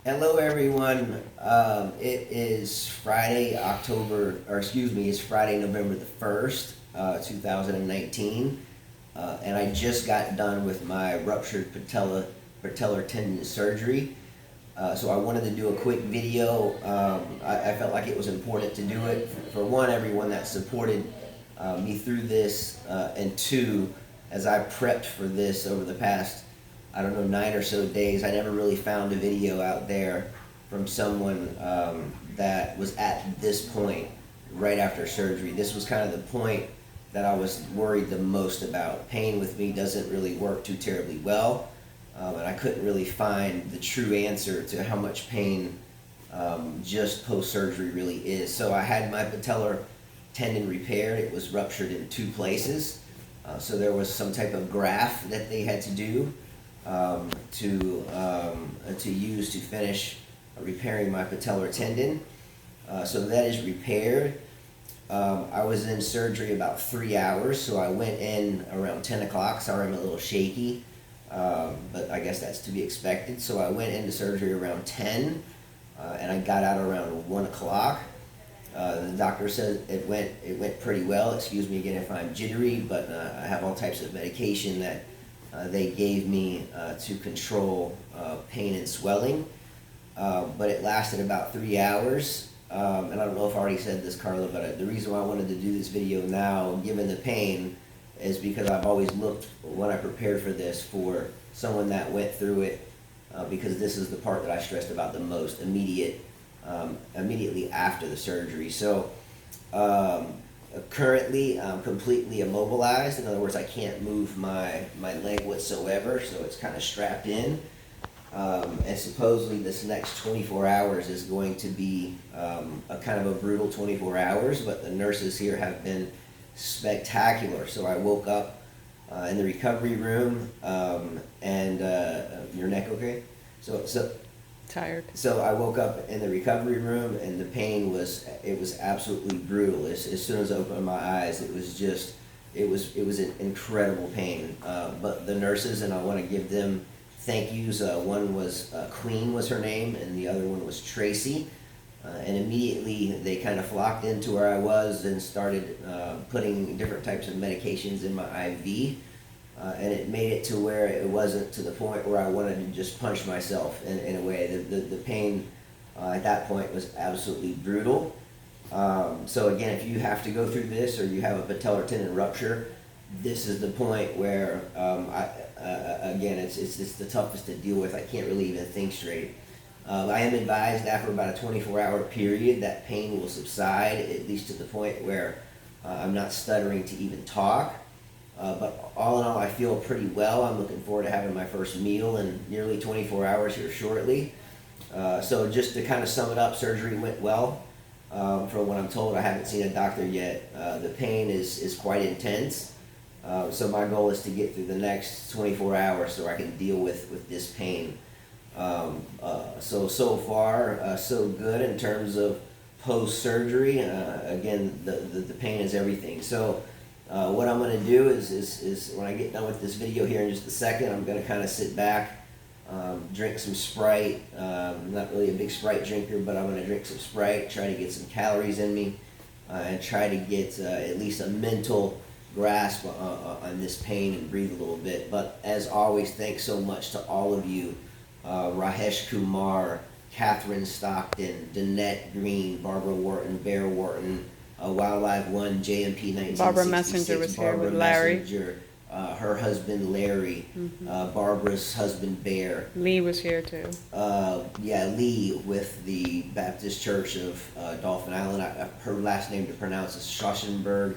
Hello, everyone. It is Friday, it's Friday, November the 1st, 2019. And I just got done with my ruptured patellar tendon surgery. So I wanted to do a quick video. I felt like it was important to do it for one, everyone that supported me through this, and two, as I prepped for this over the past, I don't know, 9 or so days. I never really found a video out there from someone that was at this point right after surgery. This was kind of the point that I was worried the most about. Pain with me doesn't really work too terribly well, and I couldn't really find the true answer to how much pain just post-surgery really is. So I had my patellar tendon repaired. It was ruptured in two places. So there was some type of graft that they had to do to use to finish repairing my patellar tendon. So that is repaired. I was in surgery about 3 hours, so I went in around 10 o'clock. Sorry, I'm a little shaky, but I guess that's to be expected. So I went into surgery around 10, and I got out around 1 o'clock. The doctor said it went pretty well. Excuse me again if I'm jittery, but I have all types of medication that they gave me to control pain and swelling. But it lasted about 3 hours. And I don't know if I already said this, Carla, but the reason why I wanted to do this video now, given the pain, is because I've always looked, when I prepared for this, for someone that went through it, because this is the part that I stressed about the most, immediately after the surgery. So currently I'm completely immobilized. In other words, I can't move my leg whatsoever, so it's kind of strapped in. And supposedly this next 24 hours is going to be a kind of a brutal 24 hours, but the nurses here have been spectacular. So I woke up in the recovery room, and your neck okay? So Tired. so I woke up in the recovery room, and the pain was absolutely brutal. As soon as I opened my eyes, it was an incredible pain. But the nurses, and I want to give them thank yous. One was Queen was her name, and the other one was Tracy. And immediately they kind of flocked into where I was and started putting different types of medications in my IV. And it made it to where it wasn't to the point where I wanted to just punch myself in a way. The pain at that point was absolutely brutal. So again, if you have to go through this, or you have a patellar tendon rupture, this is the point where, again, it's the toughest to deal with. I can't really even think straight. I am advised after about a 24-hour period that pain will subside, at least to the point where I'm not stuttering to even talk. But all in all, I feel pretty well. I'm looking forward to having my first meal in nearly 24 hours here shortly. So just to kind of sum it up, surgery went well. From what I'm told, I haven't seen a doctor yet. The pain is quite intense. So my goal is to get through the next 24 hours so I can deal with this pain. So far, so good in terms of post-surgery. Again, the pain is everything. So what I'm going to do is when I get done with this video here in just a second, I'm going to kind of sit back, drink some Sprite. Not really a big Sprite drinker, but I'm going to drink some Sprite, try to get some calories in me, and try to get at least a mental grasp on this pain and breathe a little bit. But as always, thanks so much to all of you. Rahesh Kumar, Catherine Stockton, Danette Green, Barbara Wharton, Bear Wharton, Wildlife One, JMP 1966. Barbara Messenger was here with Larry. Messenger, her husband Larry, Barbara's husband Bear. Lee was here too. Lee with the Baptist Church of Dolphin Island. Her last name to pronounce is Schossenberg.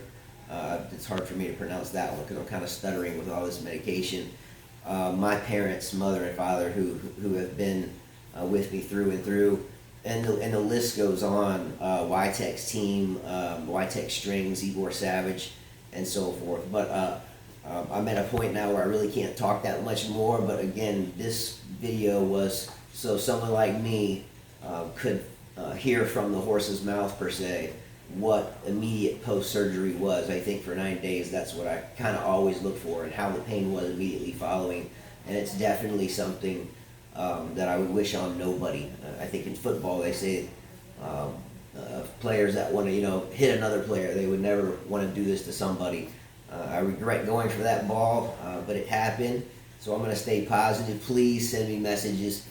It's hard for me to pronounce that one because I'm kind of stuttering with all this medication. My parents, mother and father, who have been with me through and through, and the list goes on. YTEX team, YTEX strings, Igor Savage, and so forth. But I'm at a point now where I really can't talk that much more. But again, this video was so someone like me could hear from the horse's mouth, per se, what immediate post-surgery was. I think for 9 days, that's what I kind of always look for, and how the pain was immediately following. And it's definitely something that I would wish on nobody. I think in football they say players that want to, hit another player, they would never want to do this to somebody. I regret going for that ball, but it happened. So I'm going to stay positive. Please send me messages.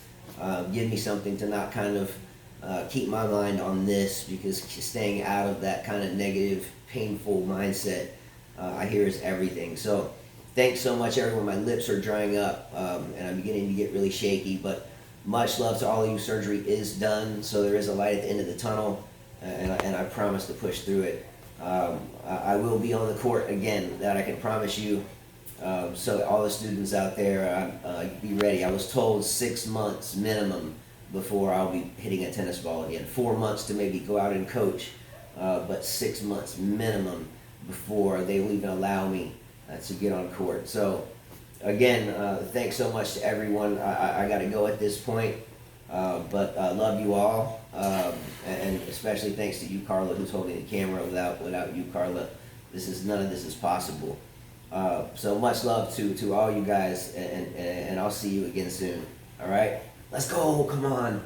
Give me something to not kind of keep my mind on this, because staying out of that kind of negative, painful mindset, I hear, is everything. So thanks so much, everyone. My lips are drying up, and I'm beginning to get really shaky, but much love to all of you. Surgery is done, so there is a light at the end of the tunnel, and I promise to push through it. I will be on the court again, that I can promise you. So all the students out there, be ready. I was told 6 months minimum before I'll be hitting a tennis ball again. 4 months to maybe go out and coach, but 6 months minimum before they will even allow me to get on court. So again, thanks so much to everyone. I got to go at this point, but love you all, and especially thanks to you, Carla, who's holding the camera. Without you, Carla, none of this is possible. So much love to all you guys, and I'll see you again soon. All right, let's go. Come on.